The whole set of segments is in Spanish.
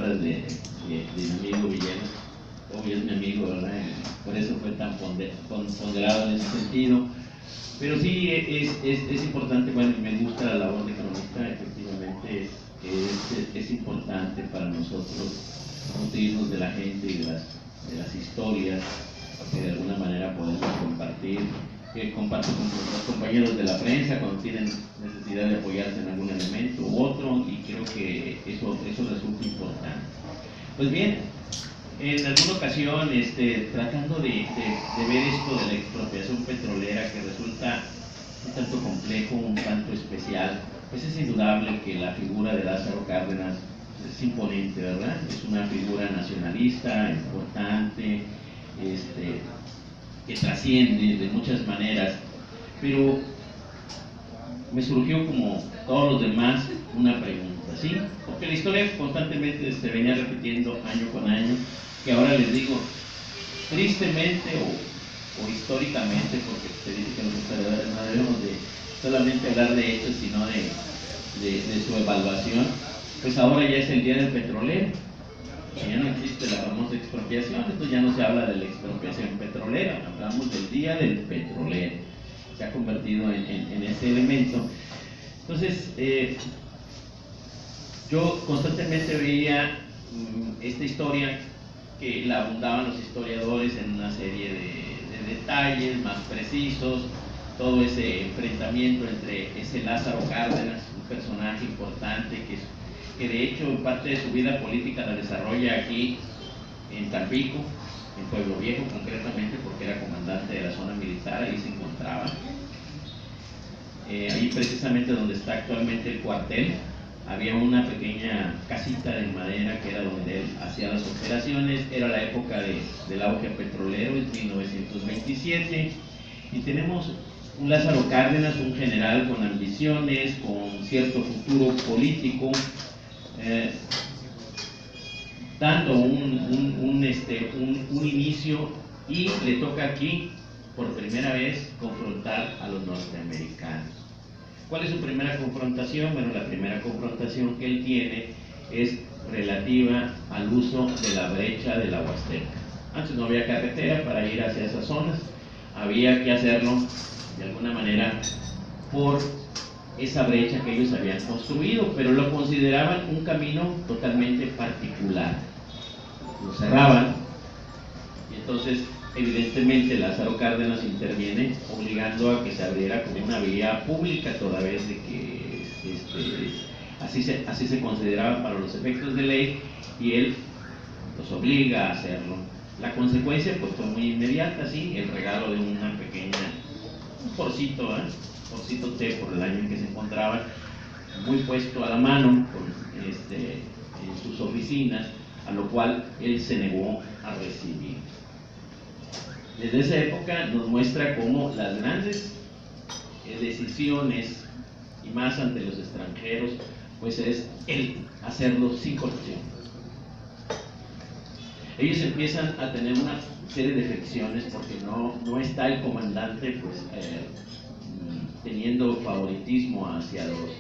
palabras de mi amigo Villegas. Hoy es mi amigo, ¿verdad? Por eso fue tan ponderado en ese sentido. Pero sí es importante, bueno, me gusta la labor de cronista, efectivamente es importante para nosotros nutrirnos de la gente y de las historias que de alguna manera podemos compartir, que comparto con los compañeros de la prensa cuando tienen necesidad de apoyarse en algún elemento u otro, y creo que eso resulta importante. Pues bien, en alguna ocasión, tratando de ver esto de la expropiación petrolera, que resulta un tanto complejo, un tanto especial, pues es indudable que la figura de Lázaro Cárdenas es imponente, ¿verdad? Es una figura nacionalista, importante, que trasciende de muchas maneras, pero me surgió, como todos los demás, una pregunta, ¿sí? Porque la historia constantemente se venía repitiendo año con año, que ahora les digo, tristemente o históricamente, porque se dice que los historiadores no debemos de solamente hablar de hechos, sino de su evaluación, pues ahora ya es el día del petrolero. Ya no existe la famosa expropiación, entonces ya no se habla de la expropiación petrolera, hablamos del día del petrolero. Se ha convertido en ese elemento. Entonces, yo constantemente veía esta historia, que la abundaban los historiadores en una serie de detalles más precisos, todo ese enfrentamiento entre ese Lázaro Cárdenas, un personaje importante que de hecho parte de su vida política la desarrolla aquí en Tampico, en Pueblo Viejo concretamente, porque era comandante de la zona militar, ahí se encontraba. Ahí precisamente donde está actualmente el cuartel, había una pequeña casita de madera que era donde él hacía las operaciones. Era la época del auge petrolero, es 1927, y tenemos un Lázaro Cárdenas, un general con ambiciones, con cierto futuro político, dando un inicio, y le toca aquí por primera vez confrontar a los norteamericanos. ¿Cuál es su primera confrontación? Bueno, la primera confrontación que él tiene es relativa al uso de la brecha de la Huasteca. Antes no había carretera para ir hacia esas zonas, había que hacerlo de alguna manera por esa brecha que ellos habían construido, pero lo consideraban un camino totalmente particular. Lo cerraban, y entonces evidentemente Lázaro Cárdenas interviene obligando a que se abriera como una vía pública, toda vez de que así se consideraba para los efectos de ley, y él los obliga a hacerlo. La consecuencia pues fue muy inmediata, ¿sí? El regalo de un porcito té por el año en que se encontraban, muy puesto a la mano en sus oficinas, a lo cual él se negó a recibir. Desde esa época nos muestra cómo las grandes decisiones, y más ante los extranjeros, pues es el hacerlo sin corrupción. Ellos empiezan a tener una serie de fricciones porque no está el comandante pues teniendo favoritismo hacia los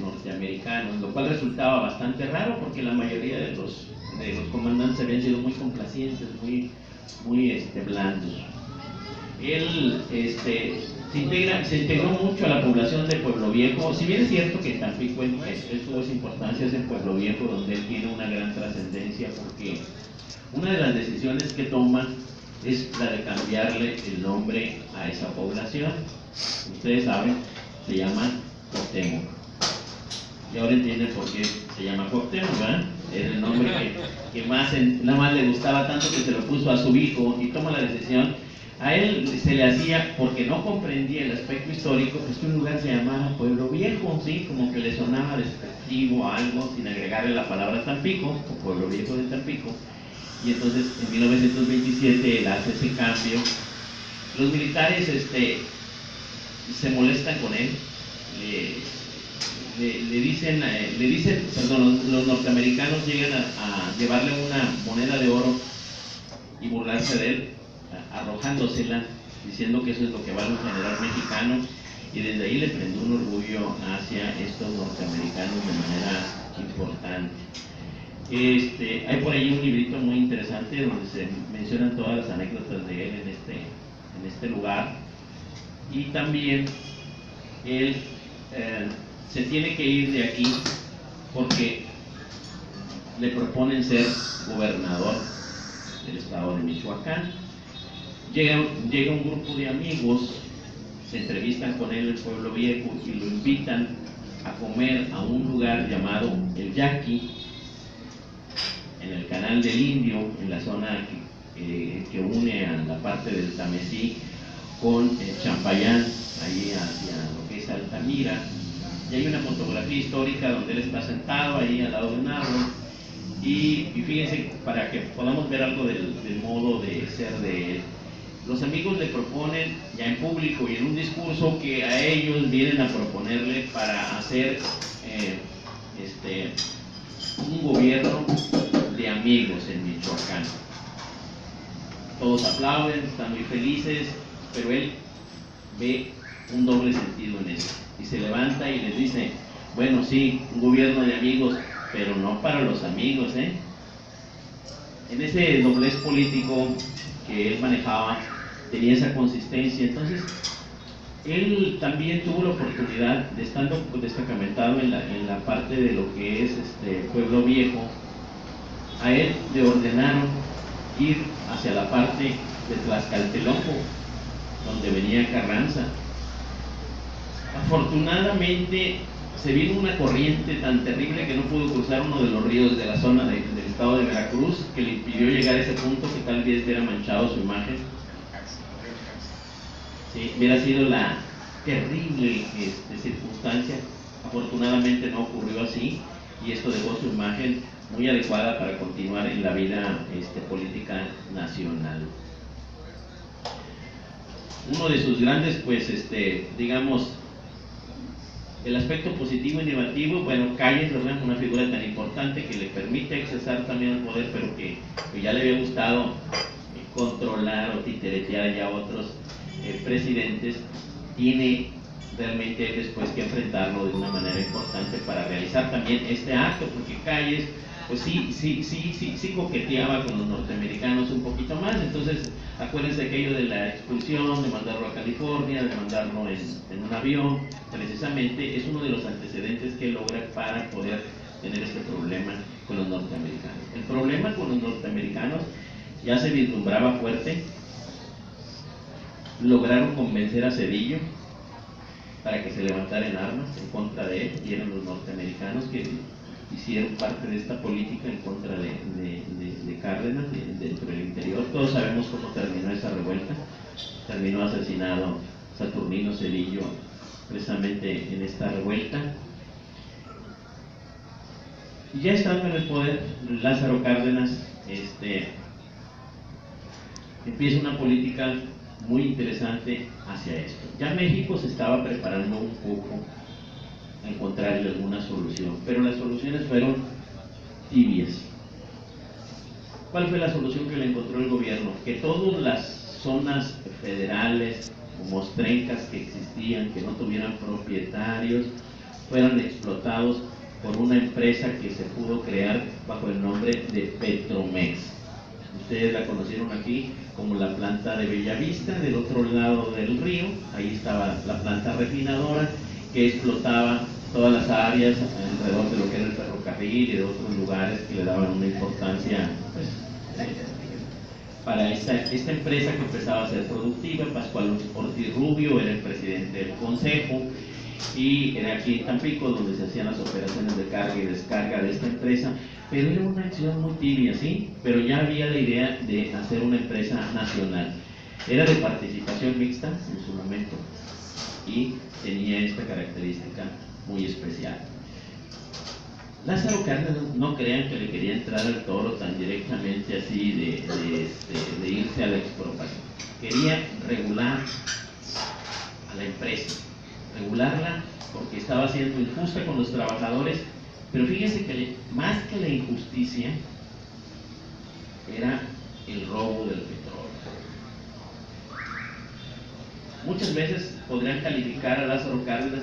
norteamericanos, lo cual resultaba bastante raro porque la mayoría de los comandantes habían sido muy complacientes, muy blandos. Él se integró mucho a la población de Pueblo Viejo, si bien es cierto que Tampico él tuvo esa importancia, es en Pueblo Viejo donde él tiene una gran trascendencia, porque una de las decisiones que toma es la de cambiarle el nombre a esa población. Ustedes saben, se llama Cuauhtémoc. Y ahora entienden por qué se llama Cuauhtémoc, ¿verdad? Es el nombre que nada más le gustaba tanto que se lo puso a su hijo, y toma la decisión. A él se le hacía, porque no comprendía el aspecto histórico, pues que un lugar se llamara Pueblo Viejo, ¿sí? Como que le sonaba despectivo a algo, sin agregarle la palabra Tampico, o Pueblo Viejo de Tampico. Y entonces en 1927 él hace ese cambio. Los militares se molestan con él, le dicen, los norteamericanos llegan a llevarle una moneda de oro y burlarse de él, arrojándosela, diciendo que eso es lo que vale un general mexicano, y desde ahí le prendió un orgullo hacia estos norteamericanos de manera importante. Hay por ahí un librito muy interesante donde se mencionan todas las anécdotas de él en este lugar. Y también él se tiene que ir de aquí porque le proponen ser gobernador del estado de Michoacán. Llega un grupo de amigos, se entrevistan con él en el Pueblo Viejo y lo invitan a comer a un lugar llamado El Yaqui, en el Canal del Indio, en la zona que une a la parte del Tamesí con Champayán, ahí hacia lo que es Altamira. Y hay una fotografía histórica donde él está sentado ahí al lado de un árbol. Y fíjense, para que podamos ver algo del modo de ser de él, los amigos le proponen ya en público y en un discurso que a ellos vienen a proponerle para hacer un gobierno de amigos en Michoacán. Todos aplauden, están muy felices, pero él ve un doble sentido en eso y se levanta y les dice: bueno, sí, un gobierno de amigos, pero no para los amigos, ¿eh? En ese doblez político que él manejaba tenía esa consistencia. Entonces él también tuvo la oportunidad de, estando destacamentado en la parte de lo que es Pueblo Viejo, a él le ordenaron ir hacia la parte de Tlaxcalteloco, donde venía Carranza. Afortunadamente se vino una corriente tan terrible que no pudo cruzar uno de los ríos de la zona del estado de Veracruz, que le impidió llegar a ese punto, que tal vez hubiera manchado su imagen. Sí, hubiera sido la terrible circunstancia. Afortunadamente no ocurrió así, y esto dejó su imagen muy adecuada para continuar en la vida política nacional. Uno de sus grandes, pues, digamos, el aspecto positivo y negativo, bueno, Calles, ¿verdad?, una figura tan importante que le permite accesar también al poder, pero que ya le había gustado controlar o titeretear ya a otros presidentes, tiene realmente después que enfrentarlo de una manera importante para realizar también este acto, porque Calles pues sí coqueteaba con los norteamericanos un poquito más. Entonces acuérdense aquello de la expulsión, de mandarlo a California, de mandarlo en un avión. Precisamente es uno de los antecedentes que logra para poder tener este problema con los norteamericanos. El problema con los norteamericanos ya se vislumbraba fuerte. Lograron convencer a Zedillo para que se levantara en armas en contra de él, y eran los norteamericanos que hicieron parte de esta política en contra de Cárdenas dentro del interior. Todos sabemos cómo terminó esa revuelta. Terminó asesinado Saturnino Zedillo precisamente en esta revuelta. Y ya estando en el poder, Lázaro Cárdenas empieza una política muy interesante hacia esto. Ya México se estaba preparando un poco a encontrarle alguna solución, pero las soluciones fueron tibias. ¿Cuál fue la solución que le encontró el gobierno? Que todas las zonas federales o mostrencas que existían, que no tuvieran propietarios, fueran explotados por una empresa que se pudo crear bajo el nombre de Petromex. Ustedes la conocieron aquí como la planta de Bellavista, del otro lado del río. Ahí estaba la planta refinadora que explotaba todas las áreas alrededor de lo que era el ferrocarril y de otros lugares que le daban una importancia, pues, para esta empresa que empezaba a ser productiva. Pascual Ortiz Rubio era el presidente del consejo, y era aquí en Tampico donde se hacían las operaciones de carga y descarga de esta empresa. Pero era una acción muy tibia, ¿sí? Pero ya había la idea de hacer una empresa nacional. Era de participación mixta en su momento y tenía esta característica muy especial. Lázaro Cárdenas, no crean que le quería entrar al toro tan directamente así de irse a la expropiación. Quería regular a la empresa, regularla porque estaba siendo injusta con los trabajadores. Pero fíjense que más que la injusticia era el robo del petróleo. Muchas veces podrían calificar a Lázaro Cárdenas,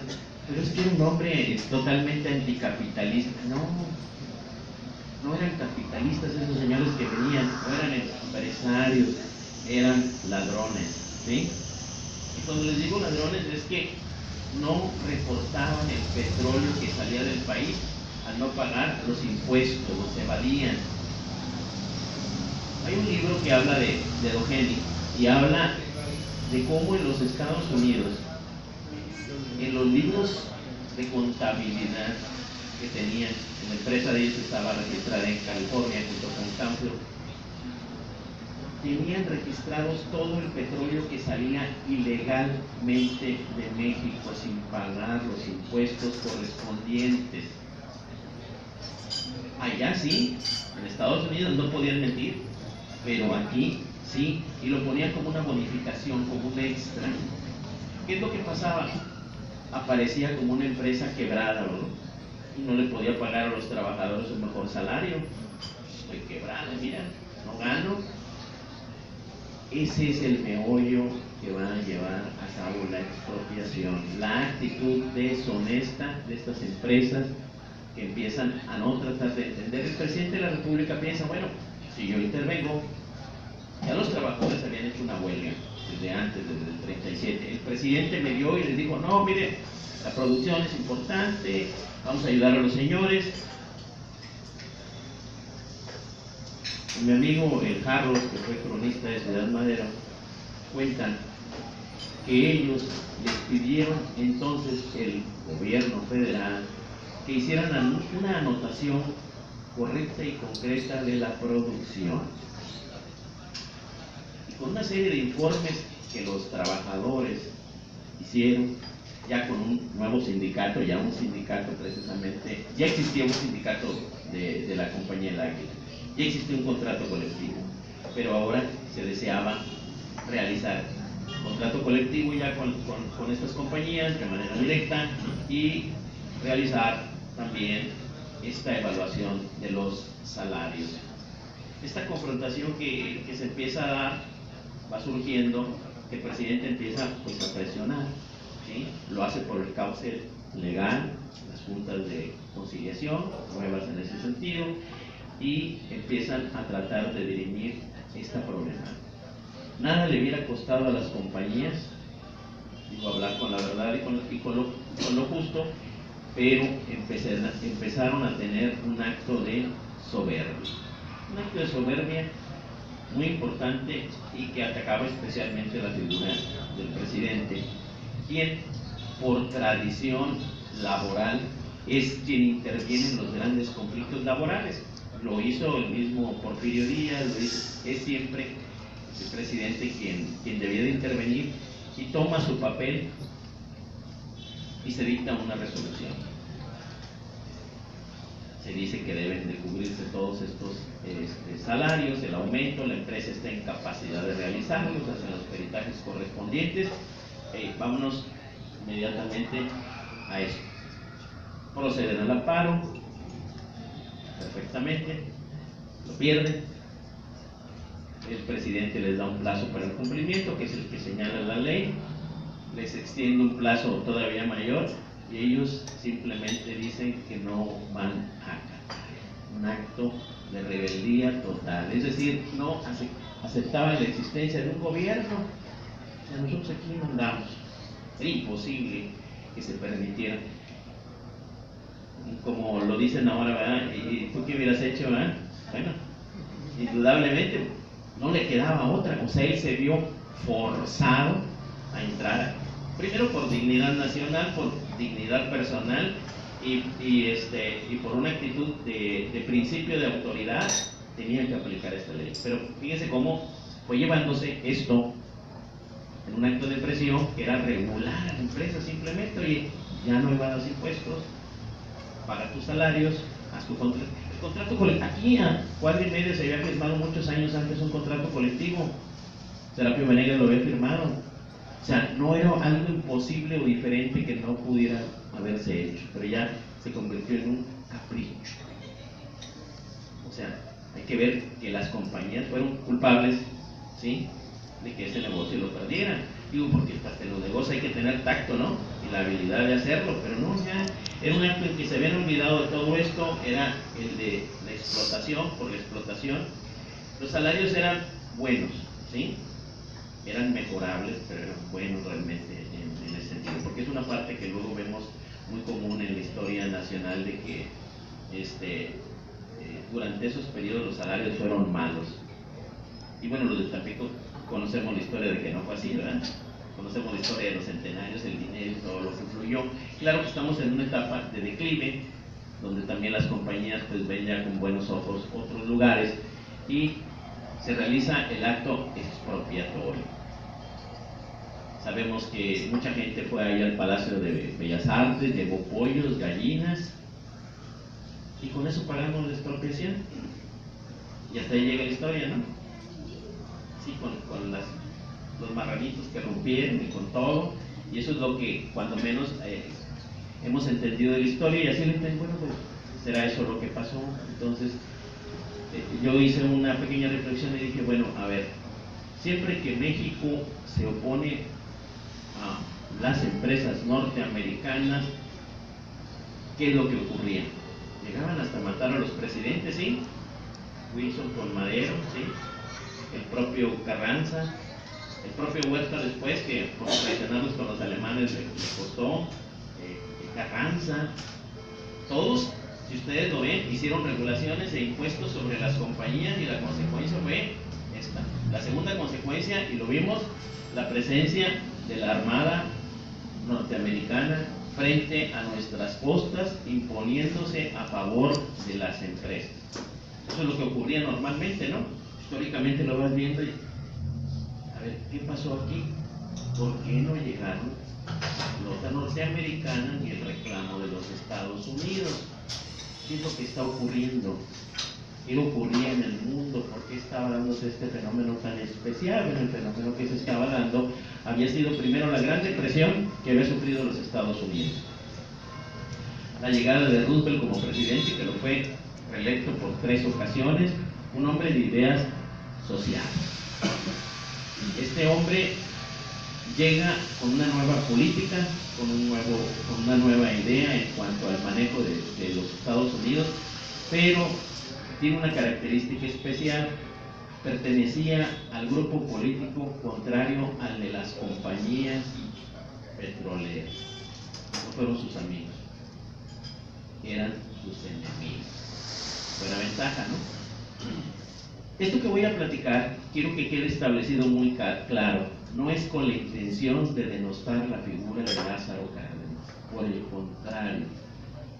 pero es que era un hombre totalmente anticapitalista. No, no eran capitalistas esos señores que venían, no eran empresarios, eran ladrones, ¿sí? Y cuando les digo ladrones es que no reportaban el petróleo que salía del país al no pagar los impuestos, los evadían. Hay un libro que habla de Doheny y habla de cómo en los Estados Unidos, en los libros de contabilidad que tenían, la empresa de ellos estaba registrada en California junto con Canfield, tenían registrados todo el petróleo que salía ilegalmente de México sin pagar los impuestos correspondientes. Allá sí, en Estados Unidos no podían mentir, pero aquí sí, y lo ponían como una bonificación, como un extra. ¿Qué es lo que pasaba? Aparecía como una empresa quebrada, ¿no? Y no le podía pagar a los trabajadores un mejor salario. Estoy quebrada, mira, no gano. Ese es el meollo que va a llevar a cabo la expropiación, la actitud deshonesta de estas empresas que empiezan a no tratar de entender. El presidente de la República piensa, bueno, si yo intervengo, ya los trabajadores habían hecho una huelga desde antes, desde el 37. El presidente me dio y les dijo, no, mire, la producción es importante, vamos a ayudar a los señores. Mi amigo el Jarros, que fue cronista de Ciudad Madero, cuentan que ellos les pidieron entonces el gobierno federal que hicieran una anotación correcta y concreta de la producción. Y con una serie de informes que los trabajadores hicieron, ya con un nuevo sindicato, ya un sindicato precisamente, ya existía un sindicato de la compañía El Águila, ya existía un contrato colectivo, pero ahora se deseaba realizar contrato colectivo ya con estas compañías de manera directa y realizar también esta evaluación de los salarios. Esta confrontación que se empieza a dar va surgiendo, que el presidente empieza pues, a presionar, ¿sí? Lo hace por el cauce legal, las juntas de conciliación, nuevas en ese sentido, y empiezan a tratar de dirimir esta problemática. Nada le hubiera costado a las compañías, digo, hablar con la verdad y con lo justo, pero empezaron a tener un acto de soberbia. Un acto de soberbia muy importante y que atacaba especialmente la figura del presidente, quien por tradición laboral es quien interviene en los grandes conflictos laborales. Lo hizo el mismo Porfirio Díaz, es siempre el presidente quien debía de intervenir y toma su papel y se dicta una resolución. Se dice que deben de cubrirse todos estos salarios, el aumento, la empresa está en capacidad de realizarlos, hacen los peritajes correspondientes. Vámonos inmediatamente a eso. Proceden al amparo, perfectamente, lo pierden. El presidente les da un plazo para el cumplimiento, que es el que señala la ley, les extiende un plazo todavía mayor y ellos simplemente dicen que no van a acatar. Un acto de rebeldía total, es decir, no aceptaban la existencia de un gobierno. O sea, nosotros aquí mandamos. Era imposible que se permitiera. Como lo dicen ahora, ¿verdad? ¿Y tú qué hubieras hecho, verdad? Bueno, indudablemente no le quedaba otra, o sea, él se vio forzado a entrar, primero por dignidad nacional, por dignidad personal y por una actitud de principio de autoridad, tenía que aplicar esta ley. Pero fíjense cómo fue llevándose esto en un acto de presión que era regular a la empresa simplemente. Oye, ya no evadas impuestos, paga tus salarios, haz tu contrato. El contrato colectivo, aquí a cuadra y media se había firmado muchos años antes un contrato colectivo. Serapio Venegas lo había firmado. O sea, no era algo imposible o diferente que no pudiera haberse hecho, pero ya se convirtió en un capricho. O sea, hay que ver que las compañías fueron culpables, ¿sí?, de que ese negocio lo perdieran. Digo, porque para que los negocios hay que tener tacto, ¿no?, y la habilidad de hacerlo, pero no, ya Era un acto en que se habían olvidado de todo esto, era el de la explotación, por la explotación. Los salarios eran buenos, ¿sí? Eran mejorables, pero eran buenos realmente en ese sentido, porque es una parte que luego vemos muy común en la historia nacional de que durante esos periodos los salarios fueron malos. Y bueno, los de Tampico conocemos la historia de que no fue así, ¿verdad? Conocemos la historia de los centenarios, el dinero y todo lo que fluyó. Claro que estamos en una etapa de declive, donde también las compañías pues ven ya con buenos ojos otros lugares y se realiza el acto expropiatorio. Sabemos que mucha gente fue ahí al Palacio de Bellas Artes, llevó pollos, gallinas, y con eso pagamos la expropiación. Y hasta ahí llega la historia, ¿no? Sí, con los marranitos que rompieron y con todo, y eso es lo que cuando menos hemos entendido de la historia, y así lo entiendo, bueno, pues será eso lo que pasó. Entonces yo hice una pequeña reflexión y dije, bueno, a ver, siempre que México se opone a las empresas norteamericanas, ¿qué es lo que ocurría? Llegaban hasta matar a los presidentes, ¿sí? Wilson con Madero, ¿sí? El propio Carranza, el propio Huerta después, que por traicionarlos con los alemanes le costó, Carranza, todos, si ustedes lo ven, hicieron regulaciones e impuestos sobre las compañías y la consecuencia fue esta. La segunda consecuencia, y lo vimos, la presencia de la Armada norteamericana frente a nuestras costas, imponiéndose a favor de las empresas. Eso es lo que ocurría normalmente, ¿no? Históricamente lo vas viendo y, a ver, ¿qué pasó aquí? ¿Por qué no llegaron la flota norteamericana ni el reclamo de los Estados Unidos? ¿Qué es lo que está ocurriendo? ¿Qué ocurría en el mundo? ¿Por qué estaba dándose este fenómeno tan especial? Bueno, el fenómeno que se estaba dando había sido primero la Gran Depresión que había sufrido los Estados Unidos. La llegada de Roosevelt como presidente, que lo fue reelecto por 3 ocasiones, un hombre de ideas sociales. Este hombre llega con una nueva política, con una nueva idea en cuanto al manejo de los Estados Unidos, pero tiene una característica especial: pertenecía al grupo político contrario al de las compañías petroleras. No fueron sus amigos, eran sus enemigos. Buena ventaja, ¿no? Esto que voy a platicar, quiero que quede establecido muy claro, no es con la intención de denostar la figura de Lázaro Cárdenas, por el contrario,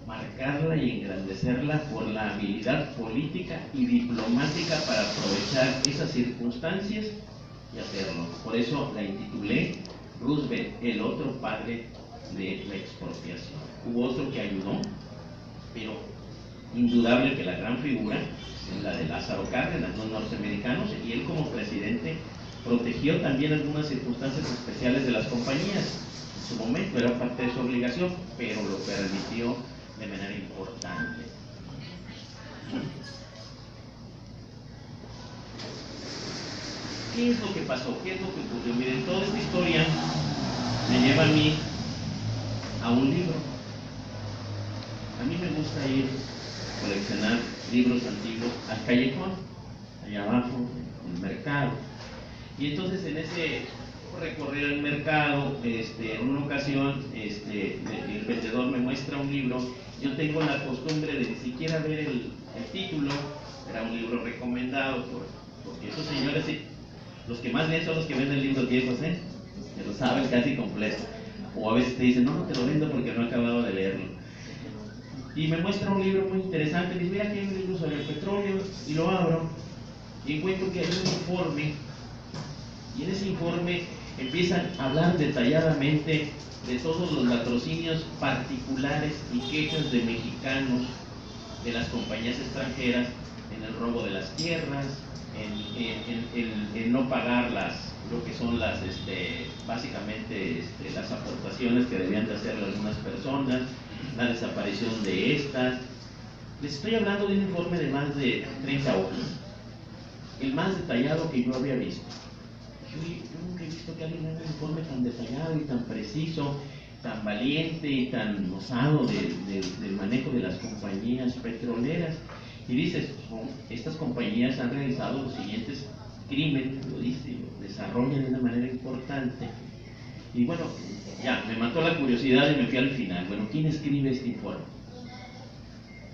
marcarla y engrandecerla por la habilidad política y diplomática para aprovechar esas circunstancias y hacerlo. Por eso la intitulé Roosevelt, el otro padre de la expropiación. Hubo otro que ayudó, pero indudable que la gran figura es la de Lázaro Cárdenas, los norteamericanos, y él como presidente protegió también algunas circunstancias especiales de las compañías. En su momento era parte de su obligación, pero lo permitió de manera importante. ¿Qué es lo que pasó? ¿Qué es lo que ocurrió? Miren, toda esta historia me lleva a mí a un libro. A mí me gusta ir a coleccionar libros antiguos al callejón, allá abajo, en el mercado. Y entonces en ese recorrer el mercado, en una ocasión el vendedor me muestra un libro. Yo tengo la costumbre de ni siquiera ver el título. Era un libro recomendado porque esos señores, los que más leen son los que venden libros viejos, que lo saben casi completo, o a veces te dicen, no te lo vendo porque no he acabado de leerlo. Y me muestra un libro muy interesante. Dice, mira, aquí hay un libro sobre el petróleo, y lo abro y encuentro que hay un informe, y en ese informe empiezan a hablar detalladamente de todos los latrocinios particulares y quejas de mexicanos de las compañías extranjeras en el robo de las tierras, en no pagar lo que son básicamente las aportaciones que debían de hacer algunas personas, la desaparición de estas. Les estoy hablando de un informe de más de 30 hojas, el más detallado que yo había visto. Yo nunca he visto que alguien haga un informe tan detallado y tan preciso. tan valiente y tan osado del manejo de las compañías petroleras. Y dices, estas compañías han realizado los siguientes crímenes, lo dice, lo desarrollan de una manera importante. Y bueno, ya, me mató la curiosidad y me fui al final. Bueno, ¿quién escribe este informe?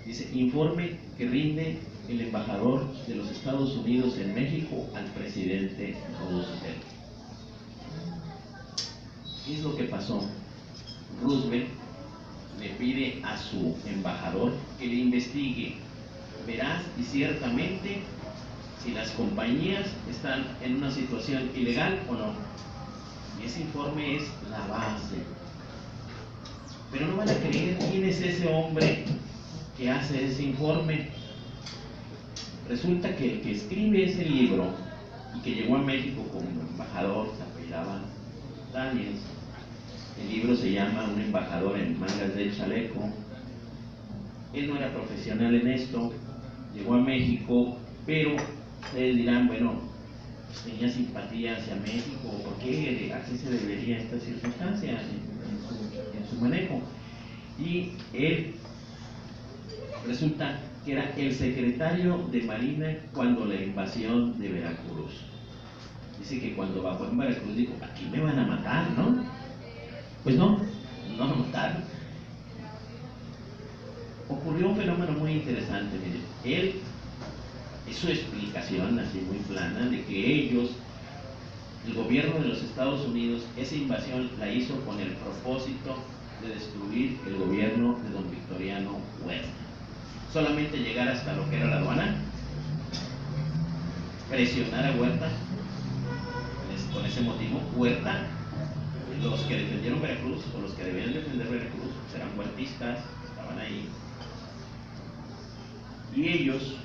Dice, informe que rinde el embajador de los Estados Unidos en México al presidente Roosevelt. ¿Qué es lo que pasó? Roosevelt le pide a su embajador que le investigue veraz y ciertamente si las compañías están en una situación ilegal o no. Y ese informe es la base. Pero no van a creer quién es ese hombre que hace ese informe. Resulta que el que escribe ese libro y que llegó a México como embajador se apellidaba Daniels. El libro se llama Un embajador en mangas del chaleco. Él no era profesional en esto, llegó a México, pero ustedes dirán, bueno, pues tenía simpatía hacia México, ¿por qué así se debería esta circunstancia en su manejo? Y él resulta que era el secretario de Marina cuando la invasión de Veracruz. Dice que cuando bajó en Veracruz dijo, aquí me van a matar, ¿no? Pues no lo mataron. Ocurrió un fenómeno muy interesante, miren. Él, es su explicación así muy plana, de que ellos, el gobierno de los Estados Unidos, esa invasión la hizo con el propósito de destruir el gobierno de don Victoriano Huerta. Solamente llegar hasta lo que era la aduana, presionar a Huerta, con ese motivo, Huerta, los que defendieron Veracruz, o los que debían defender Veracruz, eran huertistas, estaban ahí, y ellos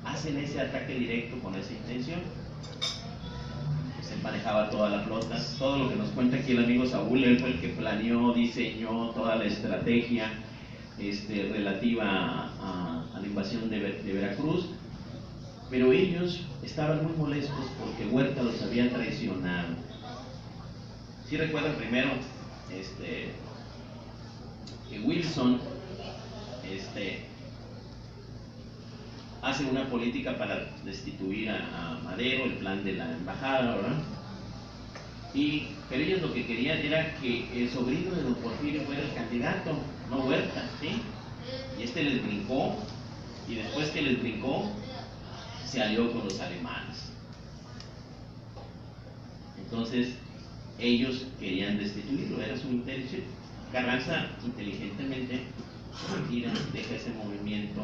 hacen ese ataque directo con esa intención. Se manejaba toda la flota, todo lo que nos cuenta aquí el amigo Saúl, él fue el que planeó, diseñó toda la estrategia relativa a la invasión de Veracruz, pero ellos estaban muy molestos porque Huerta los había traicionado. Si recuerdan primero que Wilson hace una política para destituir a Madero, el plan de la embajada, ¿verdad? Pero ellos lo que querían era que el sobrino de don Porfirio fuera el candidato, no Huerta, ¿sí? Y les brincó, y después que les brincó, se alió con los alemanes. Entonces, ellos querían destituirlo, era su intención. Carranza inteligentemente se retira, deja ese movimiento.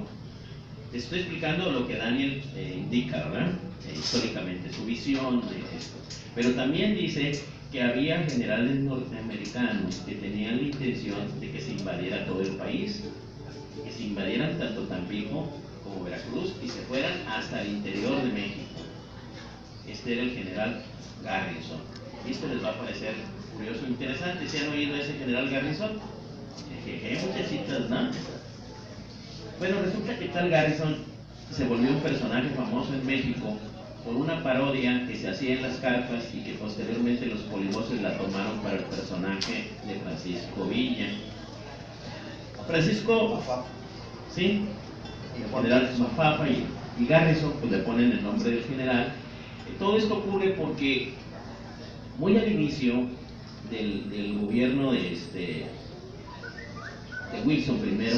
Les estoy explicando lo que Daniel indica, ¿verdad? Históricamente, su visión de esto. Pero también dice que había generales norteamericanos que tenían la intención de que se invadiera todo el país, que se invadieran tanto Tampico como Veracruz y se fueran hasta el interior de México. Este era el general Garrison. Esto les va a parecer curioso e interesante. ¿Se han oído ese general Garrison? Muchachitas, ¿no? Bueno, resulta que tal Garrison se volvió un personaje famoso en México por una parodia que se hacía en las cartas y que posteriormente los polivoces la tomaron para el personaje de Francisco Villa. Francisco, sí, el general Mafafa y Garrison, pues le ponen el nombre del general. Todo esto ocurre porque muy al inicio del gobierno de Wilson primero,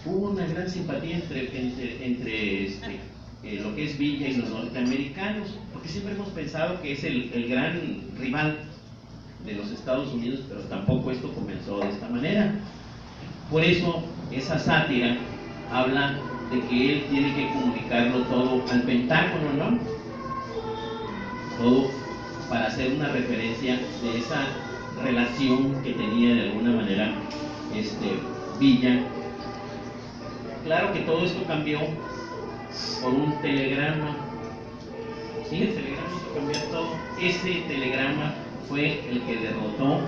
hubo una gran simpatía entre lo que es Villa y los norteamericanos, porque siempre hemos pensado que es el gran rival de los Estados Unidos, pero tampoco esto comenzó de esta manera. Por eso esa sátira habla de que él tiene que comunicarlo todo al Pentágono, ¿no? Todo para hacer una referencia de esa relación que tenía de alguna manera Villa. Claro que todo esto cambió por un telegrama. Sí, el telegrama hizo cambiar todo. Ese telegrama fue el que derrotó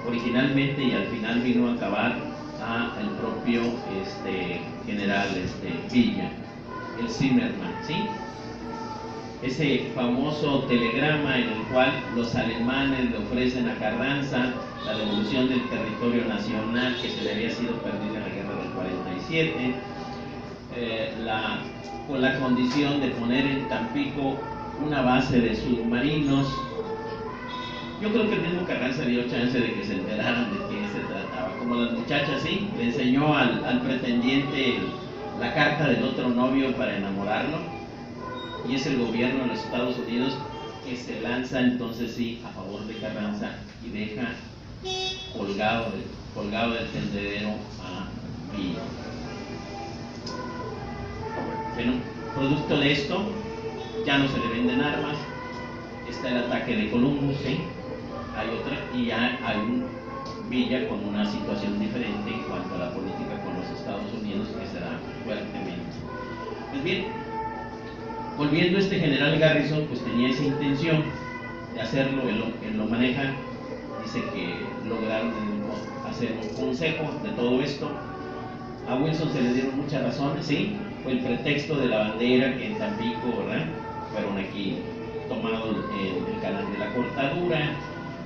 originalmente y al final vino a acabar al propio general Villa, el Zimmerman, ¿sí? ese famoso telegrama en el cual los alemanes le ofrecen a Carranza la devolución del territorio nacional que se le había sido perdido en la guerra del 47, con la condición de poner en Tampico una base de submarinos. Yo creo que el mismo Carranza dio chance de que se enteraran de qué se trataba. Como las muchachas, sí, le enseñó al pretendiente la carta del otro novio para enamorarlo, y es el gobierno de los Estados Unidos que se lanza entonces sí a favor de Carranza y deja colgado del tendedero a Villa. Bueno, producto de esto, ya no se le venden armas, está el ataque de Columbus, ¿sí? Hay otra, y ya hay un Villa con una situación diferente en cuanto a la política con los Estados Unidos, que será fuertemente. Pues bien, volviendo, este general Garrison pues tenía esa intención de hacerlo, él lo maneja, dice que lograron hacer un consejo de todo esto. A Wilson se le dieron muchas razones, sí, fue el pretexto de la bandera que en Tampico, ¿verdad? Fueron aquí tomados el canal de la cortadura,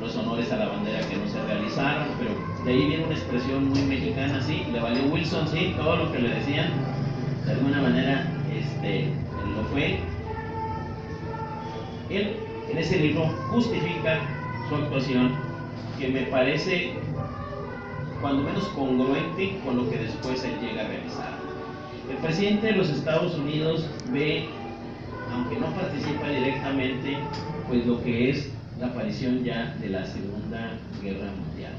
los honores a la bandera que no se realizaron, pero de ahí viene una expresión muy mexicana, sí, le valió Wilson, sí, todo lo que le decían, de alguna manera, lo fue. Él en ese libro justifica su actuación, que me parece cuando menos congruente con lo que después él llega a realizar. El presidente de los Estados Unidos ve, aunque no participa directamente, pues lo que es la aparición ya de la Segunda Guerra Mundial.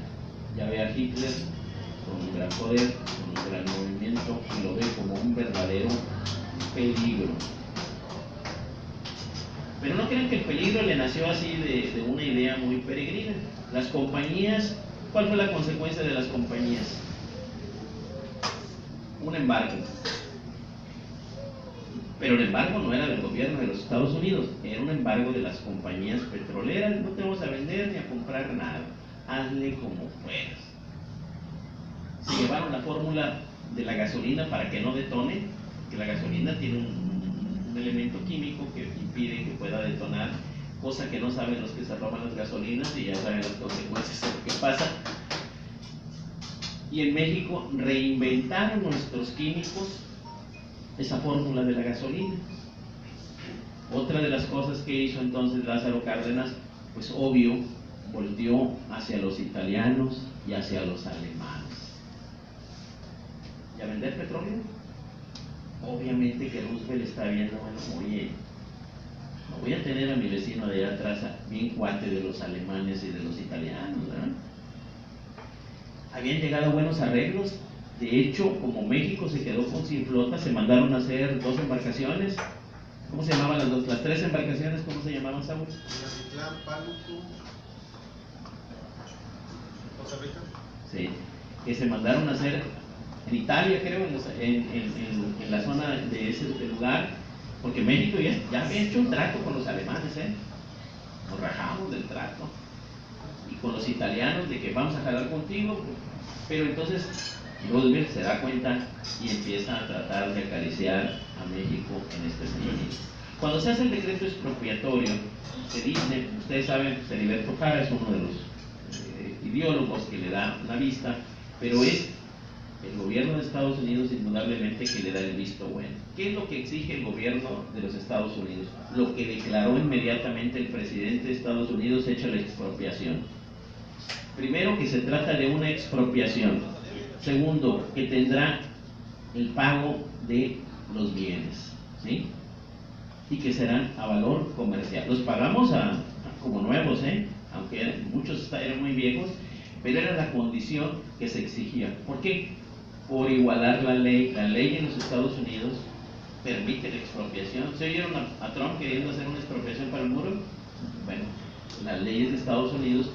Ya ve a Hitler con un gran poder, con un gran movimiento, y lo ve como un verdadero peligro. Pero no crean que el peligro le nació así de una idea muy peregrina. Las compañías, ¿cuál fue la consecuencia de las compañías? Un embargo. Pero el embargo no era del gobierno de los Estados Unidos, era un embargo de las compañías petroleras. No te vamos a vender ni a comprar nada, hazle como puedas. Se llevaron la fórmula de la gasolina para que no detone, que la gasolina tiene un elemento químico que impide que pueda detonar, cosa que no saben los que se roban las gasolinas, y ya saben las consecuencias de lo que pasa. Y en México reinventaron nuestros químicos esa fórmula de la gasolina. Otra de las cosas que hizo entonces Lázaro Cárdenas, pues obvio, volteó hacia los italianos y hacia los alemanes. ¿Y a vender petróleo? Obviamente que Roosevelt está viendo, bueno, oye, no voy a tener a mi vecino de allá atrás bien cuate de los alemanes y de los italianos, ¿verdad? Habían llegado a buenos arreglos. De hecho, como México se quedó sin flota, se mandaron a hacer 2 embarcaciones. ¿Cómo se llamaban las 3 embarcaciones? ¿Cómo se llamaban, Saúl? Pánuco, Costa Rica. Sí, que se mandaron a hacer en Italia, creo, en la zona de ese lugar, porque México ya había hecho un trato con los alemanes, nos rajamos del trato, y con los italianos de que vamos a jalar contigo, pero entonces Roosevelt se da cuenta y empieza a tratar de acariciar a México en este sentido. Cuando se hace el decreto expropiatorio, se dice, ustedes saben, Heriberto Jara es uno de los ideólogos que le da una vista, pero es el gobierno de Estados Unidos indudablemente que le da el visto bueno. ¿Qué es lo que exige el gobierno de los Estados Unidos? Lo que declaró inmediatamente el presidente de Estados Unidos hecho la expropiación. Primero, que se trata de una expropiación. Segundo, que tendrá el pago de los bienes, ¿sí? Y que serán a valor comercial. Los pagamos como nuevos, aunque muchos eran muy viejos, pero era la condición que se exigía. ¿Por qué? Por igualar la ley. La ley en los Estados Unidos permite la expropiación. ¿Se oyeron a Trump queriendo hacer una expropiación para el muro? Bueno, las leyes de Estados Unidos.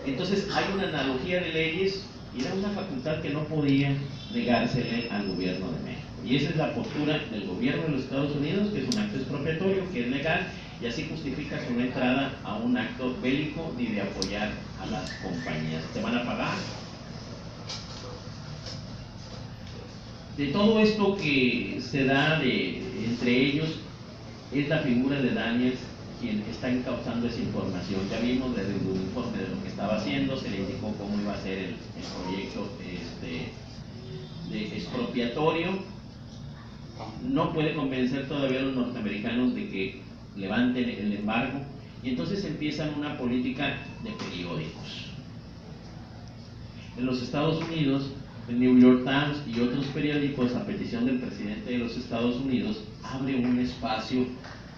Entonces hay una analogía de leyes y era una facultad que no podía negársele al gobierno de México. Y esa es la postura del gobierno de los Estados Unidos, que es un acto expropiatorio, que es legal, y así justifica su entrada a un acto bélico ni de apoyar a las compañías. ¿Te van a pagar? De todo esto que se da entre ellos, es la figura de Daniels quien está encauzando esa información. Ya vimos desde el informe de lo que estaba haciendo, se le indicó cómo iba a ser el proyecto de expropiatorio. No puede convencer todavía a los norteamericanos de que levanten el embargo, y entonces empiezan una política de periódicos. En los Estados Unidos, el New York Times y otros periódicos, a petición del presidente de los Estados Unidos, abre un espacio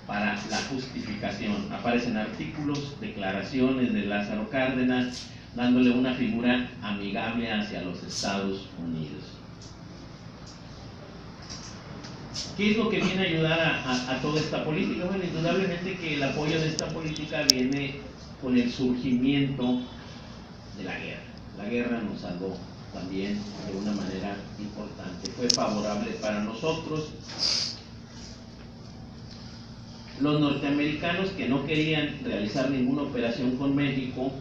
para la justificación. Aparecen artículos, declaraciones de Lázaro Cárdenas, dándole una figura amigable hacia los Estados Unidos. ¿Qué es lo que viene a ayudar a toda esta política? Bueno, indudablemente que el apoyo de esta política viene con el surgimiento de la guerra. La guerra nos salvó también de una manera importante. Fue favorable para nosotros. Los norteamericanos que no querían realizar ninguna operación con México,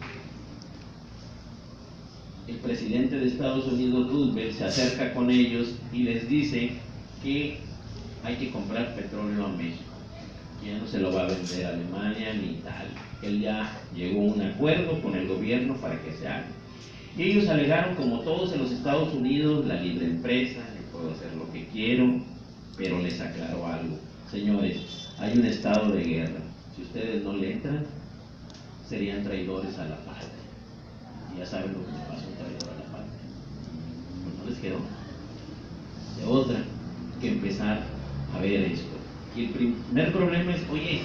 el presidente de Estados Unidos, Roosevelt, se acerca con ellos y les dice que hay que comprar petróleo a México, que ya no se lo va a vender a Alemania ni Italia. Él ya llegó a un acuerdo con el gobierno para que se haga. Y ellos alegaron, como todos en los Estados Unidos, la libre empresa, yo puedo hacer lo que quiero, pero les aclaró algo. Señores, hay un estado de guerra. Si ustedes no le entran, serían traidores a la patria. Y ya saben lo que le pasa a un traidor a la patria. Pues no les quedó de otra que empezar a ver esto. Y el primer problema es, oye,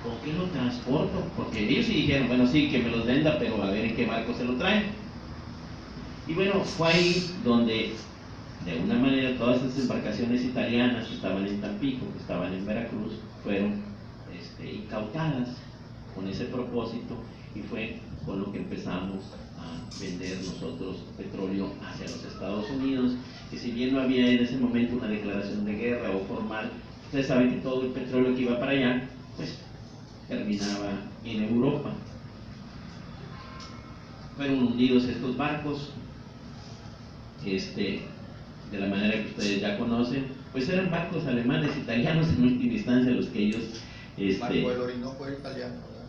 ¿con qué lo transporto? Porque ellos sí dijeron, bueno, sí, que me los venda, pero a ver en qué barco se lo traen. Y bueno, fue ahí donde, de alguna manera, todas esas embarcaciones italianas que estaban en Tampico, que estaban en Veracruz, fueron incautadas con ese propósito, y fue con lo que empezamos a vender nosotros petróleo hacia los Estados Unidos, que si bien no había en ese momento una declaración de guerra o formal, ustedes saben que todo el petróleo que iba para allá, pues terminaba en Europa. Fueron hundidos estos barcos, de la manera que ustedes ya conocen, pues eran barcos alemanes, italianos en última instancia los que ellos... El barco del Orinoco era italiano, ¿verdad?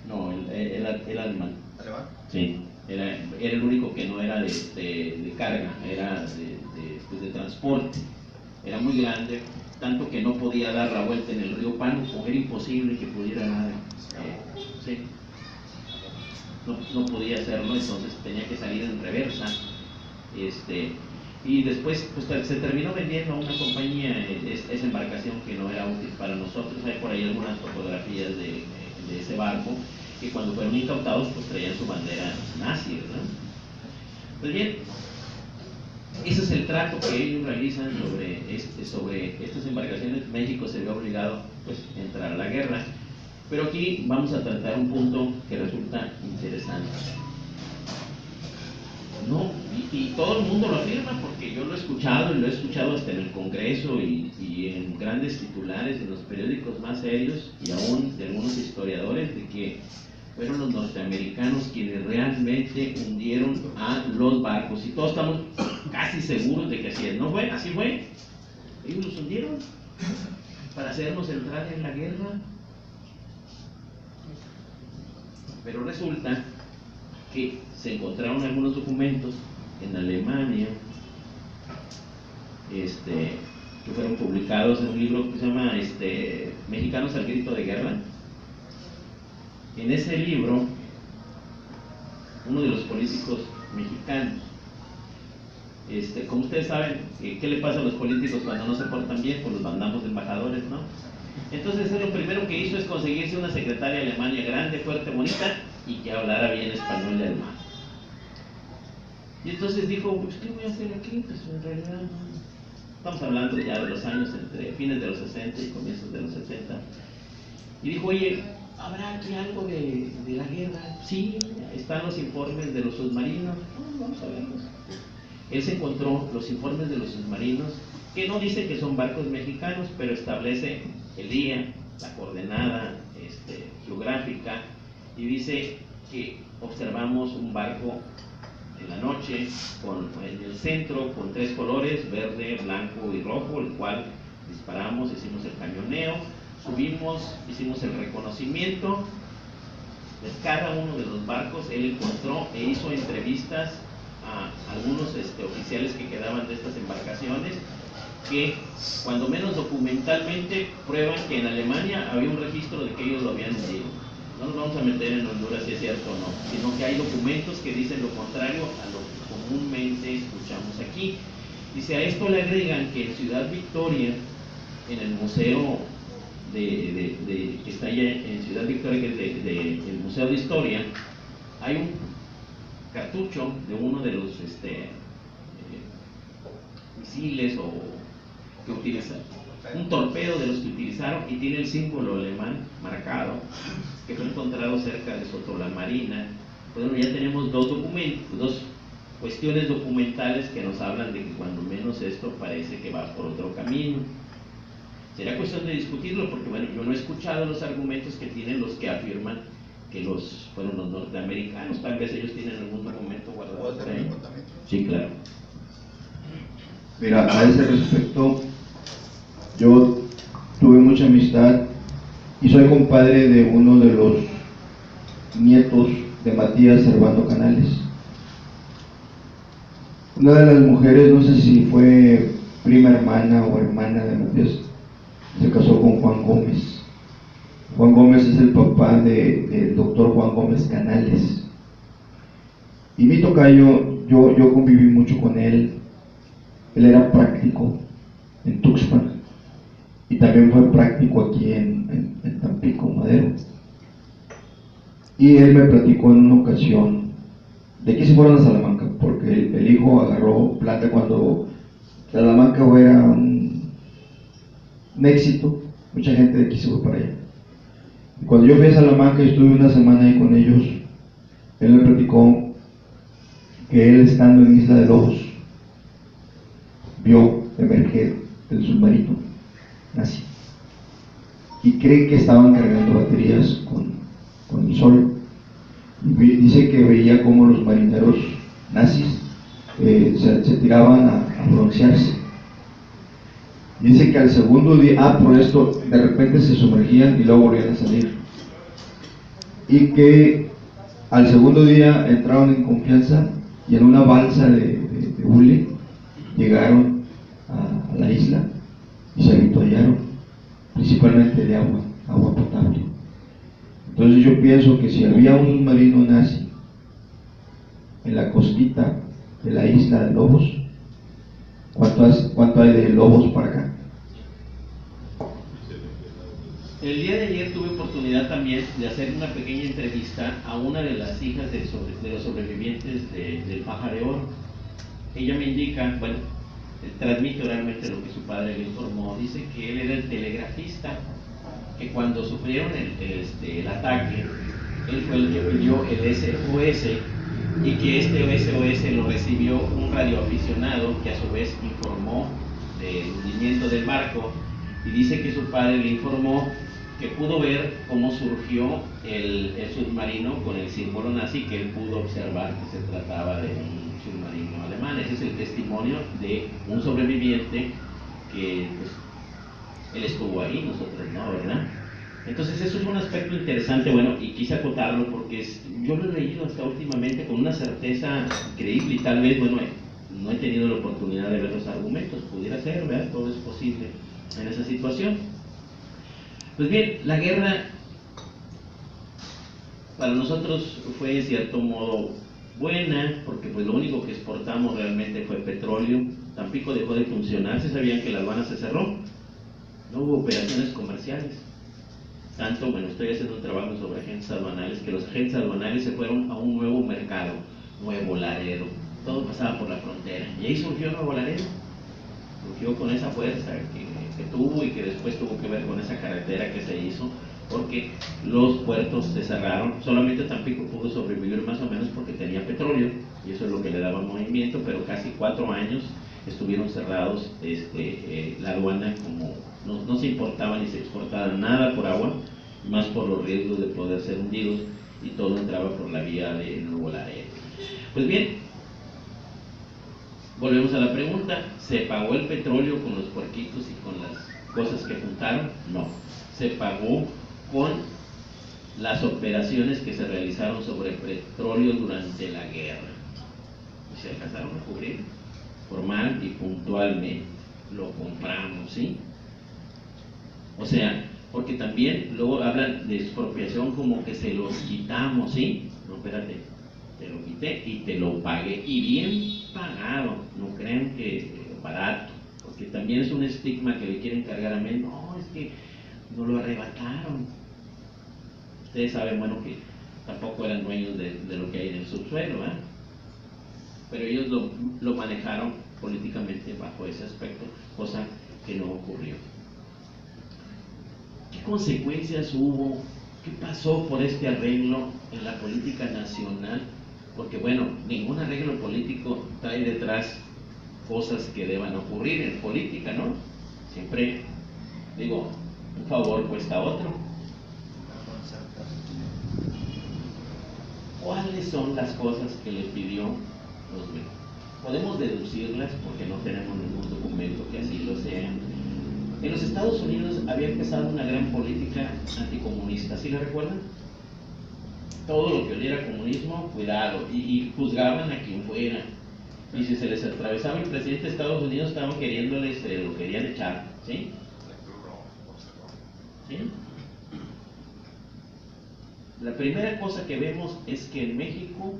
No, era alemán. ¿Alemán? Sí, era el único que no era de carga, era de transporte. Era muy grande, tanto que no podía dar la vuelta en el río Pánuco, era imposible que pudiera dar. Sí. No podía hacerlo, entonces tenía que salir en reversa. Y después pues, se terminó vendiendo a una compañía esa embarcación que no era útil para nosotros. Hay por ahí algunas fotografías de ese barco, que cuando fueron incautados pues traían su bandera nazi, ¿verdad? Pues bien, ese es el trato que ellos realizan sobre estas embarcaciones. México se ve obligado pues a entrar a la guerra, pero aquí vamos a tratar un punto que resulta interesante. No, y todo el mundo lo afirma, porque yo lo he escuchado, y lo he escuchado hasta en el Congreso y en grandes titulares de los periódicos más serios, y aún de algunos historiadores, de que fueron los norteamericanos quienes realmente hundieron a los barcos, y todos estamos casi seguros de que así es. ¿No fue? Así fue. Ellos los hundieron para hacernos entrar en la guerra. Pero resulta que se encontraron algunos documentos en Alemania, que fueron publicados en un libro que se llama Mexicanos al grito de guerra. En ese libro, uno de los políticos mexicanos, como ustedes saben, ¿qué le pasa a los políticos cuando no se portan bien? Pues los mandamos de embajadores, ¿no? Entonces lo primero que hizo es conseguirse una secretaria de Alemania grande, fuerte, bonita, y que hablara bien español y alemán. Y entonces dijo, pues ¿qué voy a hacer aquí? Pues en realidad no. Estamos hablando ya de los años entre fines de los 60 y comienzos de los 70. Y dijo, oye, ¿habrá aquí algo de la guerra? Sí, están los informes de los submarinos. Vamos a verlos. Él se encontró los informes de los submarinos, que no dice que son barcos mexicanos, pero establece el día, la coordenada geográfica, y dice que observamos un barco en la noche en el centro con 3 colores, verde, blanco y rojo, el cual disparamos, hicimos el cañoneo, subimos, hicimos el reconocimiento de cada uno de los barcos. Él encontró e hizo entrevistas a algunos oficiales que quedaban de estas embarcaciones, que cuando menos documentalmente prueban que en Alemania había un registro de que ellos lo habían hundido. No nos vamos a meter en Honduras si es cierto o no, sino que hay documentos que dicen lo contrario a lo que comúnmente escuchamos aquí. Dice, a esto le agregan que en Ciudad Victoria, en el museo que está allá en Ciudad Victoria, que es el Museo de Historia, hay un cartucho de uno de los misiles o que utilizan, un torpedo de los que utilizaron, y tiene el símbolo alemán marcado, que fue encontrado cerca de Sotolamarina. Bueno, ya tenemos dos cuestiones documentales que nos hablan de que cuando menos esto parece que va por otro camino. Será cuestión de discutirlo, porque bueno, yo no he escuchado los argumentos que tienen los que afirman que fueron los norteamericanos. Tal vez ellos tienen algún documento guardado por ahí. Sí, claro. Mira, a ese respecto, yo tuve mucha amistad y soy compadre de uno de los nietos de Matías Servando Canales. Una de las mujeres, no sé si fue prima hermana o hermana de Matías, se casó con Juan Gómez. Juan Gómez es el papá del doctor Juan Gómez Canales. Y mi tocayo, yo conviví mucho con él. Él era práctico en Tuxpan y también fue práctico aquí en Tampico, Madero. Y él me platicó en una ocasión de que se fueron a Salamanca, porque el hijo agarró plata cuando Salamanca era un éxito. Mucha gente de aquí se fue para allá. Y cuando yo fui a Salamanca y estuve una semana ahí con ellos, él me platicó que él, estando en Isla de Lobos, vio emerger el submarino nazi y cree que estaban cargando baterías con el sol. Y dice que veía como los marineros nazis se tiraban a broncearse. Dice que al segundo día, por esto, de repente se sumergían y luego volvían a salir. Y que al segundo día entraron en confianza y en una balsa de hule llegaron a la isla y se avituallaron, principalmente de agua potable. Entonces yo pienso que si había un submarino nazi en la costita de la isla de Lobos, ¿cuánto hay de Lobos para acá? El día de ayer tuve oportunidad también de hacer una pequeña entrevista a una de las hijas de los sobrevivientes del Paja de Oro. Ella me indica, bueno, transmite oralmente lo que su padre le informó. Dice que él era el telegrafista, que cuando sufrieron el ataque, él fue el que pidió el SOS, y que este SOS lo recibió un radioaficionado que a su vez informó del hundimiento del barco, y dice que su padre le informó que pudo ver cómo surgió el submarino con el símbolo nazi, que él pudo observar que se trataba de un submarino alemán. Ese es el testimonio de un sobreviviente que pues, él estuvo ahí, nosotros no, ¿verdad? Entonces eso es un aspecto interesante, bueno, y quise acotarlo porque yo lo he leído hasta últimamente con una certeza increíble, y tal vez, bueno, no he tenido la oportunidad de ver los argumentos. Pudiera ser, ¿verdad? Todo es posible en esa situación. Pues bien, la guerra para nosotros fue en cierto modo buena, porque pues lo único que exportamos realmente fue petróleo. Tampico dejó de funcionar, se sabían que la aduana se cerró, no hubo operaciones comerciales. Tanto, bueno, estoy haciendo un trabajo sobre agentes aduanales, que los agentes aduanales se fueron a un nuevo mercado, Nuevo Laredo. Todo pasaba por la frontera, y ahí surgió Nuevo Laredo. Surgió con esa fuerza que tuvo, y que después tuvo que ver con esa carretera que se hizo, porque los puertos se cerraron. Solamente Tampico pudo sobrevivir más o menos porque tenía petróleo, y eso es lo que le daba movimiento, pero casi 4 años estuvieron cerrados la aduana, como no se importaba ni se exportaba nada por agua, más por los riesgos de poder ser hundidos, y todo entraba por la vía de Nuevo Laredo. Pues bien, volvemos a la pregunta: ¿se pagó el petróleo con los puerquitos y con las cosas que juntaron? No. se pagó con las operaciones que se realizaron sobre petróleo durante la guerra. Y se alcanzaron a cubrir formal y puntualmente. Lo compramos, ¿sí? O sea, porque también luego hablan de expropiación como que se los quitamos, ¿sí? No, espérate, te lo quité y te lo pagué, y bien pagado, no crean que barato, porque también es un estigma que le quieren cargar a mí. No, es que no lo arrebataron. Ustedes saben, bueno, que tampoco eran dueños de lo que hay en el subsuelo, ¿eh? Pero ellos lo manejaron políticamente bajo ese aspecto, cosa que no ocurrió. ¿Qué consecuencias hubo? ¿Qué pasó por este arreglo en la política nacional? Porque bueno, ningún arreglo político trae detrás cosas que deban ocurrir en política, ¿no? Siempre, digo, un favor cuesta otro. ¿Cuáles son las cosas que le pidió Roosevelt? Podemos deducirlas porque no tenemos ningún documento que así lo sea. En los Estados Unidos había empezado una gran política anticomunista, ¿sí la recuerdan? Todo lo que oliera a comunismo, cuidado, y juzgaban a quien fuera. Y si se les atravesaba el presidente de Estados Unidos, estaban queriéndoles, lo querían echar, ¿sí? ¿Sí? La primera cosa que vemos es que en México,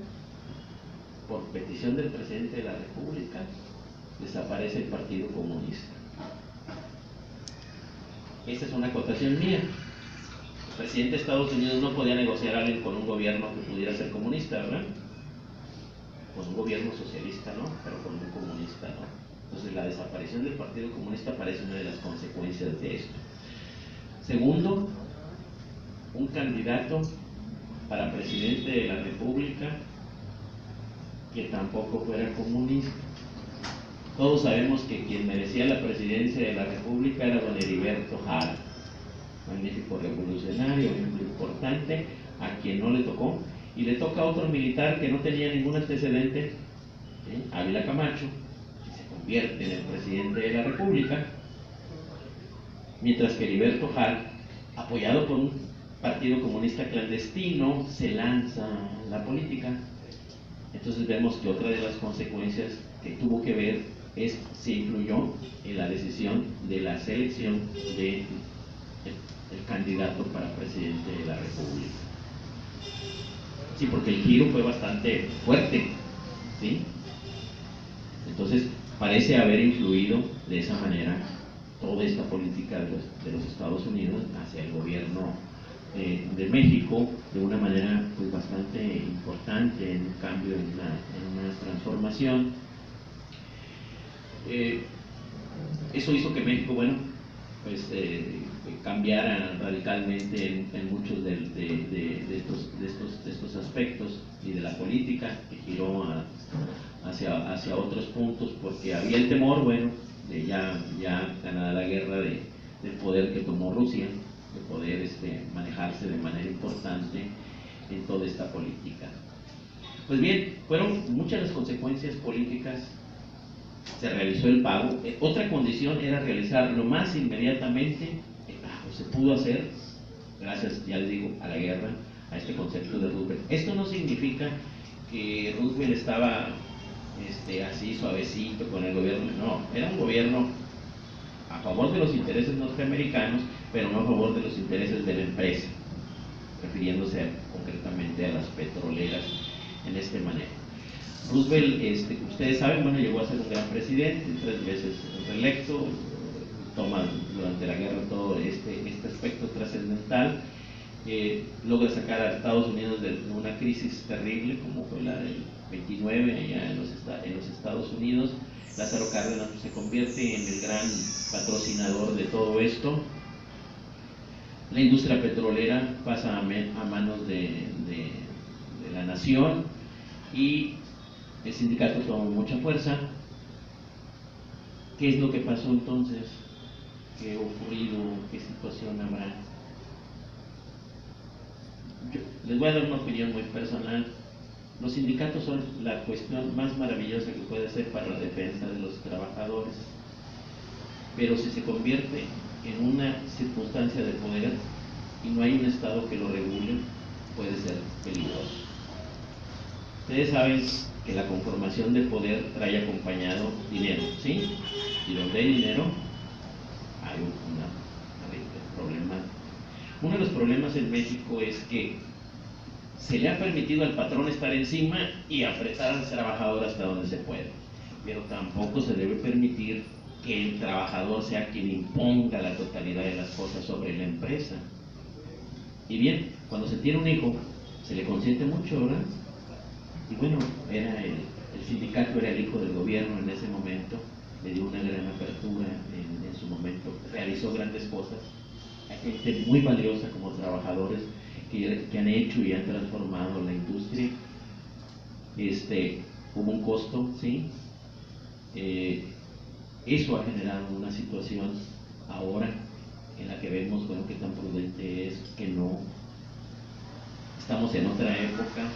por petición del presidente de la República, desaparece el Partido Comunista. Esta es una acotación mía. El presidente de Estados Unidos no podía negociar con un gobierno que pudiera ser comunista, ¿verdad? Con un gobierno socialista, ¿no? Pero con un comunista, ¿no? Entonces la desaparición del Partido Comunista parece una de las consecuencias de esto. Segundo, un candidato para presidente de la República que tampoco fuera comunista. Todos sabemos que quien merecía la presidencia de la República era don Heriberto Jara, magnífico revolucionario, muy importante, a quien no le tocó, y le toca a otro militar que no tenía ningún antecedente, Ávila Camacho, que se convierte en el presidente de la República, mientras que Heriberto Jara, apoyado por un partido comunista clandestino, se lanza a la política. Entonces vemos que otra de las consecuencias que tuvo que ver es se influyó en la decisión de la selección del candidato para presidente de la República. Sí, porque el giro fue bastante fuerte, ¿sí? Entonces parece haber influido de esa manera toda esta política de los Estados Unidos hacia el gobierno de México de una manera pues bastante importante, en un cambio, en una transformación. Eso hizo que México, bueno, pues cambiara radicalmente en muchos de estos aspectos y de la política, que giró hacia otros puntos, porque había el temor, bueno, de ya ganada la guerra, del poder que tomó Rusia, de poder manejarse de manera importante en toda esta política. Pues bien, fueron muchas las consecuencias políticas. Se realizó el pago. Otra condición era realizarlo más inmediatamente. El pago se pudo hacer gracias, ya les digo, a la guerra, a este concepto de Roosevelt. Esto no significa que Roosevelt estaba así suavecito con el gobierno. No, era un gobierno a favor de los intereses norteamericanos, pero no a favor de los intereses de la empresa, refiriéndose concretamente a las petroleras en este manejo. Roosevelt, ustedes saben, bueno, llegó a ser un gran presidente, 3 veces reelecto, toma durante la guerra todo este aspecto trascendental, logra sacar a Estados Unidos de una crisis terrible como fue la del 29 allá en los Estados Unidos. Lázaro Cárdenas se convierte en el gran patrocinador de todo esto. La industria petrolera pasa a manos de la nación y el sindicato toma mucha fuerza. ¿Qué es lo que pasó entonces? ¿Qué ha ocurrido? ¿Qué situación habrá? Yo les voy a dar una opinión muy personal. Los sindicatos son la cuestión más maravillosa que puede ser para la defensa de los trabajadores, pero si se convierte en una circunstancia de poder y no hay un Estado que lo regule, puede ser peligroso. Ustedes saben que la conformación de poder trae acompañado dinero, ¿sí? Y donde hay dinero, hay un problema. Uno de los problemas en México es que se le ha permitido al patrón estar encima y apretar al trabajador hasta donde se puede, pero tampoco se debe permitir que el trabajador sea quien imponga la totalidad de las cosas sobre la empresa. Y bien, cuando se tiene un hijo, se le consiente mucho, ¿verdad? Y bueno, era el sindicato era el hijo del gobierno en ese momento, le dio una gran apertura en su momento, realizó grandes cosas. Hay gente muy valiosa como trabajadores que han hecho y han transformado la industria. Hubo un costo, ¿sí? Eso ha generado una situación ahora en la que vemos, bueno, qué tan prudente es, que no. Estamos en otra época,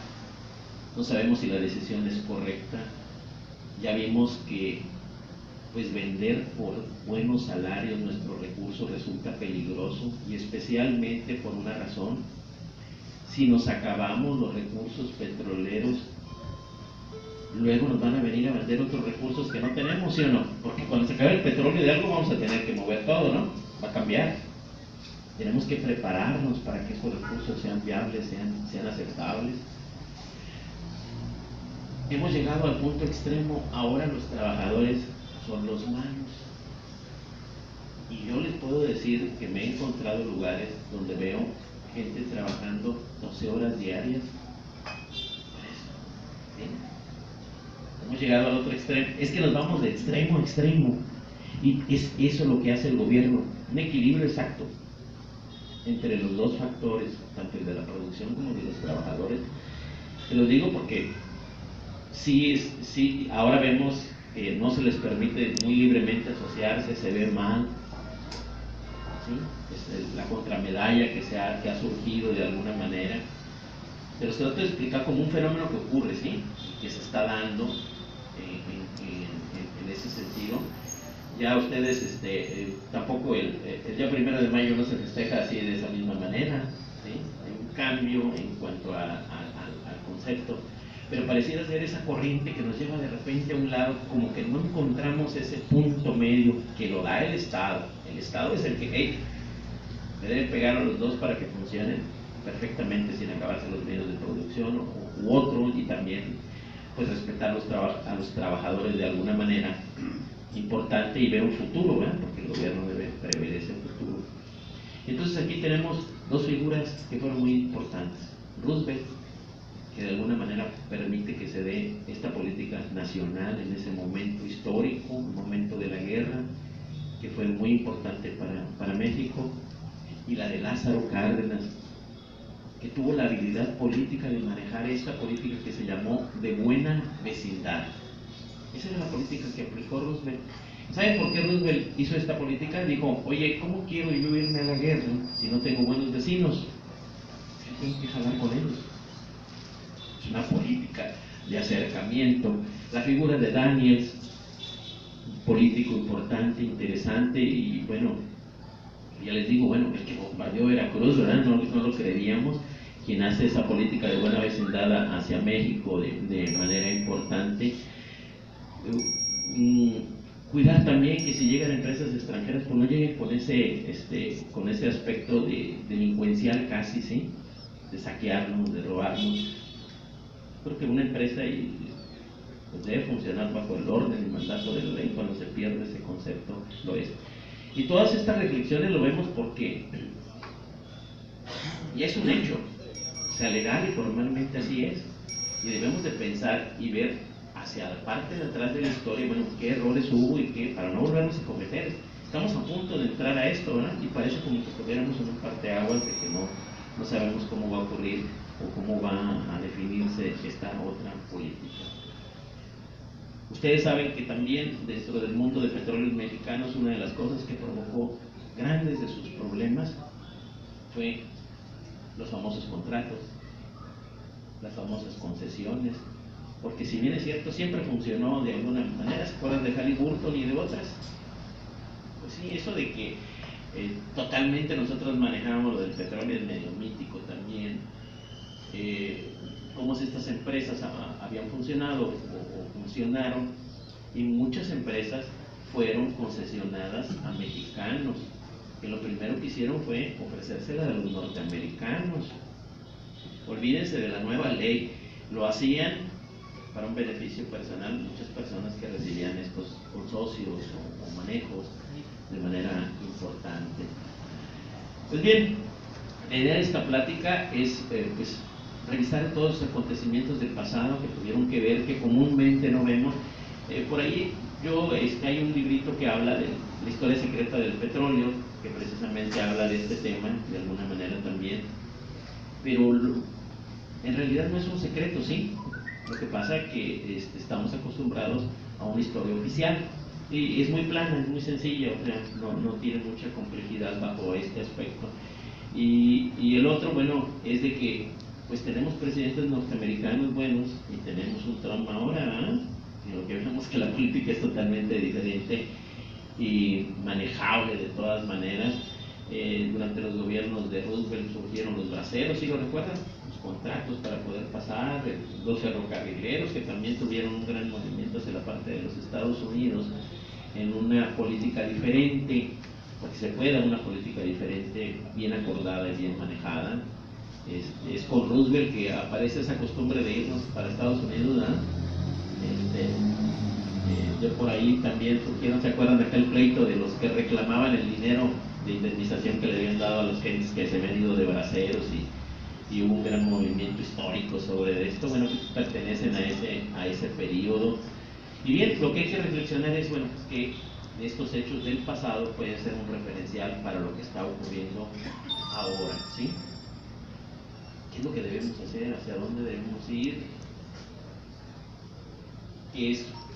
no sabemos si la decisión es correcta. Ya vimos que pues vender por buenos salarios nuestros recursos resulta peligroso, y especialmente por una razón: si nos acabamos los recursos petroleros, luego nos van a venir a vender otros recursos que no tenemos, ¿sí o no? Porque cuando se acabe el petróleo de algo vamos a tener que mover todo, ¿no? Va a cambiar. Tenemos que prepararnos para que esos recursos sean viables, sean aceptables. Hemos llegado al punto extremo, ahora los trabajadores son los malos. Y yo les puedo decir que me he encontrado lugares donde veo gente trabajando 12 horas diarias. ¿Sí? Hemos llegado al otro extremo. Es que nos vamos de extremo a extremo. Y es eso lo que hace el gobierno, un equilibrio exacto entre los dos factores, tanto el de la producción como el de los trabajadores. Te lo digo porque sí, ahora vemos que no se les permite muy libremente asociarse, se ve mal, ¿sí? Es la contramedalla que ha surgido de alguna manera, pero se trata de explicar como un fenómeno que ocurre, ¿sí? Que se está dando en ese sentido. Ya ustedes, tampoco el día 1 de mayo no se festeja así de esa misma manera, ¿sí? Hay un cambio en cuanto al concepto, pero pareciera ser esa corriente que nos lleva de repente a un lado, como que no encontramos ese punto medio que lo da el Estado. El Estado es el que le debe pegar a los dos para que funcionen perfectamente sin acabarse los medios de producción u otro, y también pues respetar a los trabajadores de alguna manera importante, y ver un futuro, ¿verdad? Porque el gobierno debe prever ese futuro. Entonces aquí tenemos dos figuras que fueron muy importantes. Roosevelt, que de alguna manera permite que se dé esta política nacional en ese momento histórico, un momento de la guerra, que fue muy importante para México, y la de Lázaro Cárdenas, que tuvo la habilidad política de manejar esta política que se llamó de buena vecindad. Esa era la política que aplicó Roosevelt. ¿Saben por qué Roosevelt hizo esta política? Dijo: oye, ¿cómo quiero yo irme a la guerra si no tengo buenos vecinos? Tengo que jalar con ellos. Es una política de acercamiento. La figura de Daniels, un político importante, interesante, y bueno, ya les digo, bueno, el que bombardeó Veracruz, ¿verdad? No lo creeríamos. Quien hace esa política de buena vecindad hacia México de manera importante. Cuidar también que si llegan empresas extranjeras, pues no lleguen con ese aspecto delincuencial casi, ¿sí? De saquearnos, de robarnos. Creo que una empresa pues debe funcionar bajo el orden y mandato de la ley. Cuando se pierde ese concepto, lo es. Y todas estas reflexiones lo vemos porque ya es un hecho, o sea, legal y formalmente así es, y debemos de pensar y ver hacia la parte de atrás de la historia, bueno, qué errores hubo y qué, para no volvernos a cometer. Estamos a punto de entrar a esto, ¿verdad? Y parece como que estuviéramos en un parteaguas de que no sabemos cómo va a ocurrir o cómo va a definirse esta otra política. Ustedes saben que también dentro del mundo de petróleos mexicanos, una de las cosas que provocó grandes de sus problemas fue los famosos contratos, las famosas concesiones, porque si bien es cierto, siempre funcionó de alguna manera. ¿Se acuerdan de Halliburton y de otras? Pues sí, eso de que Totalmente nosotros manejábamos lo del petróleo, es medio mítico también. Cómo estas empresas habían funcionado o funcionaron, y muchas empresas fueron concesionadas a mexicanos, que lo primero que hicieron fue ofrecérselas a los norteamericanos. Olvídense de la nueva ley, lo hacían para un beneficio personal. Muchas personas que recibían estos consorcios o manejos de manera importante. Pues bien, la idea de esta plática es pues, revisar todos los acontecimientos del pasado que tuvieron que ver, que comúnmente no vemos. Por ahí hay un librito que habla de la historia secreta del petróleo, que precisamente habla de este tema de alguna manera también, pero en realidad no es un secreto, ¿sí? Lo que pasa es que estamos acostumbrados a una historia oficial y es muy plana, es muy sencilla, o sea, no tiene mucha complejidad bajo este aspecto. Y el otro, bueno, es de que pues tenemos presidentes norteamericanos buenos y tenemos un Trump ahora, ¿eh? Y lo que vemos que la política es totalmente diferente y manejable de todas maneras. Durante los gobiernos de Roosevelt surgieron los braceros, ¿sí lo recuerdan? Los contratos para poder pasar, los ferrocarrileros que también tuvieron un gran movimiento hacia la parte de los Estados Unidos en una política diferente, porque se puede dar una política diferente, bien acordada y bien manejada. Es con Roosevelt que aparece esa costumbre de irnos para Estados Unidos, ¿no? De por ahí también surgieron, ¿se acuerdan de aquel pleito de los que reclamaban el dinero de indemnización que le habían dado a los gentes que se habían ido de braceros, y hubo un gran movimiento histórico sobre esto? Bueno, que pertenecen a ese periodo. Y bien, lo que hay que reflexionar es, bueno, que estos hechos del pasado pueden ser un referencial para lo que está ocurriendo ahora, ¿sí? ¿Qué es lo que debemos hacer? ¿Hacia dónde debemos ir?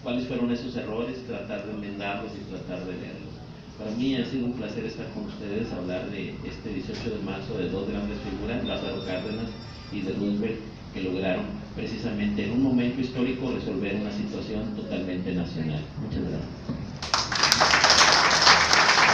¿Cuáles fueron esos errores? Tratar de enmendarlos y tratar de verlos. Para mí ha sido un placer estar con ustedes, hablar de este 18 de marzo de dos grandes figuras, Lázaro Cárdenas y de Roosevelt, que lograron precisamente en un momento histórico resolver una situación totalmente nacional. Muchas gracias.